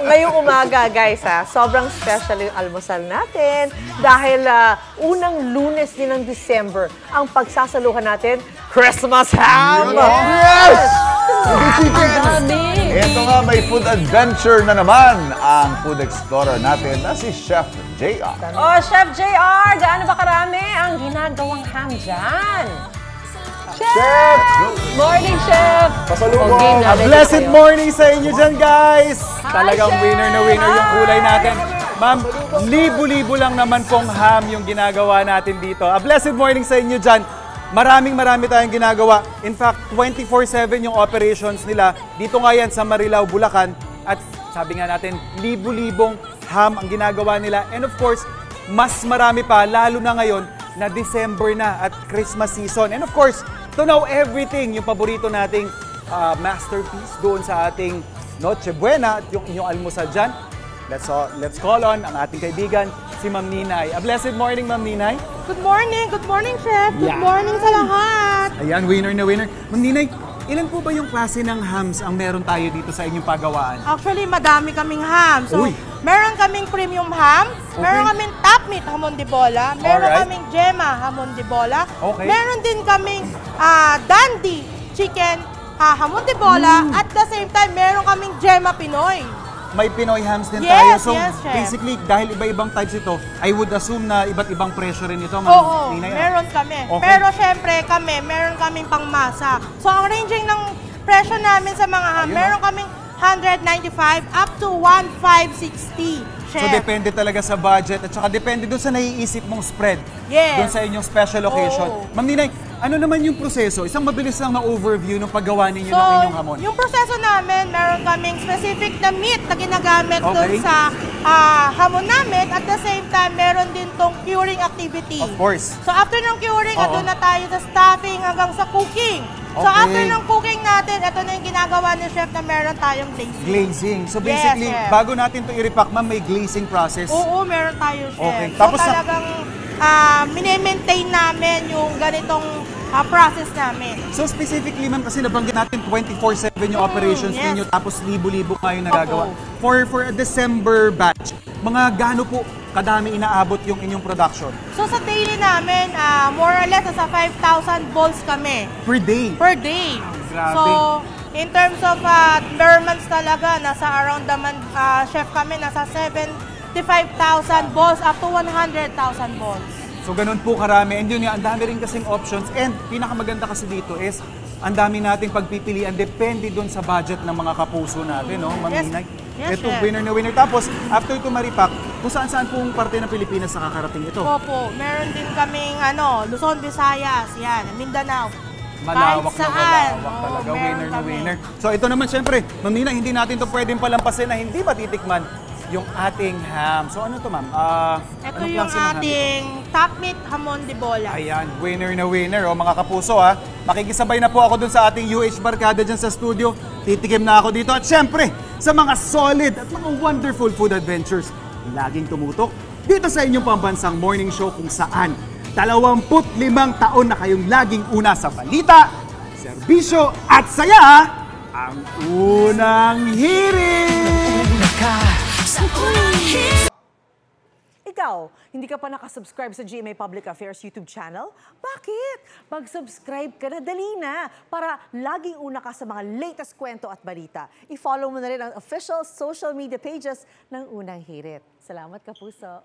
ngayong umaga, guys, sobrang special yung almusal natin dahil unang Lunes din ng December ang pagsasaluhan natin, Christmas ham! Yes! Ito nga, may food adventure na naman ang food explorer natin na si Chef JR. Oh, Chef JR, gaano ba karami ang ginagawang ham dyan? Chef! Morning, Chef! Pasalubong! A blessed morning sa inyo dyan, guys! Talagang winner na winner yung kulay natin. Ma'am, libo-libo lang naman pong ham yung ginagawa natin dito. A blessed morning sa inyo dyan. Marami tayong ginagawa. In fact, 24/7 yung operations nila. Dito nga yan sa Marilao, Bulacan. At sabi nga natin, libo-libong ham ang ginagawa nila. And of course, mas marami pa, lalo na ngayon na December na at Christmas season. And of course, to know everything, yung paborito nating masterpiece doon sa ating Noche Buena at yung inyong almusal dyan. Let's call on ang ating kaibigan, si Ma'am Ninay. A blessed morning, Ma'am Ninay. Good morning, Chef. Good morning sa lahat. Ayan, winner na winner. Ma'am Ninay, ilan po ba yung klase ng hams ang meron tayo dito sa inyong pagawaan? Actually, madami kaming ham. So, Uy. meron kaming premium ham, meron kaming top meat hamon de bola, meron Alright. kaming gemma hamon de bola, Okay. meron din kaming dandy chicken hamon de bola, at the same time, meron kaming gemma Pinoy. May Pinoy hams din Yes, tayo. So, yes, Chef. basically, dahil iba-ibang types ito, I would assume na iba't ibang presyo rin ito, Ma'am Oo, Ninay. meron kami. Okay. Pero syempre meron kaming pangmasa. So ang ranging ng presyo namin sa mga ham, Ayun, meron kaming 195 up to 1,560. So, Chef. depende talaga sa budget at saka depende doon sa naiisip mong spread. Yes. Doon sa inyong special occasion. Oo. Ma'am Ninay, ano naman yung proseso? Isang mabilis lang na overview ng paggawa ninyo So, ng inyong hamon. yung proseso namin, meron kaming specific na meat na ginagamit doon Okay. sa hamon namin. At the same time, meron din tong curing activity. Of course. So after ng curing, Oo. doon na tayo sa stuffing hanggang sa cooking. So Okay. after ng cooking natin, ito na yung ginagawa ni Chef na meron tayong glazing. Glazing. So basically, Chef. bago natin to i-repack, ma'am, may glazing process. Oo, meron tayo, Chef. Okay. So Tapos talagang mini-maintain namin yung ganitong process namin. So specifically, ma'am, kasi nabanggit natin 24/7 yung operations yes. ninyo, tapos libo-libo kayo nagagawa. Opo. For a December batch, mga gaano po kadami inaabot yung inyong production? So sa daily namin, more or less, nasa 5,000 balls kami Per day? per day. Grabe. So, in terms of bare months talaga, nasa around naman, Chef kami, nasa 75,000 balls up to 100,000 balls. So ganun po karami. And yun nga, ang dami rin kasing options. And pinakamaganda kasi dito is, ang dami nating pagpipilian. Depende dun sa budget ng mga kapuso natin, no? Ma'am Yes. Ninay. Yes, Ito, Chef. winner na winner. Tapos, after ito maripak, kung saan-saan pong parte ng Pilipinas nakakarating ito? Opo, meron din kaming Luzon, Visayas, yan, Mindanao. Malawak Kahit na saan. malawak Oo, talaga, meron winner na kami. winner. So ito naman syempre, Ma'am Nina, hindi natin to pwedeng palampasin na hindi matitikman yung ating ham. So ano to, ma'am? Ito anong yung klase ng ham ito? ating top meat hamon de bola. Ayan, winner na winner, oh, mga kapuso ha. Makikisabay na po ako dun sa ating UH Barkada dyan sa studio. Titikim na ako dito. At syempre, sa mga solid at mga wonderful food adventures, laging tumutok dito sa inyong pambansang morning show kung saan 25 taon na kayong laging una sa balita, serbisyo at saya, ang Unang Hirit! Ikaw, hindi ka pa nakasubscribe sa GMA Public Affairs YouTube channel? Bakit? Mag-subscribe ka na, dali na, para laging una ka sa mga latest kwento at balita. I-follow mo na rin ang official social media pages ng Unang Hirit. Salamat, Kapuso.